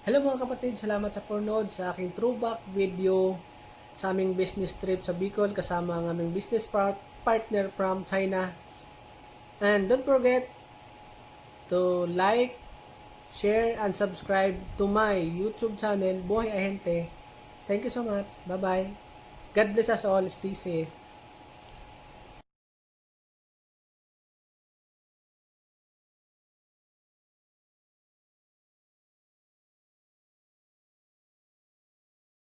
Hello mga kapatid, salamat sa panonood sa aking throwback video sa aming business trip sa Bicol kasama ang aming business partner from China. And don't forget to like, share, and subscribe to my YouTube channel, Buhay Ahente. Thank you so much. Bye-bye. God bless us all. Stay safe.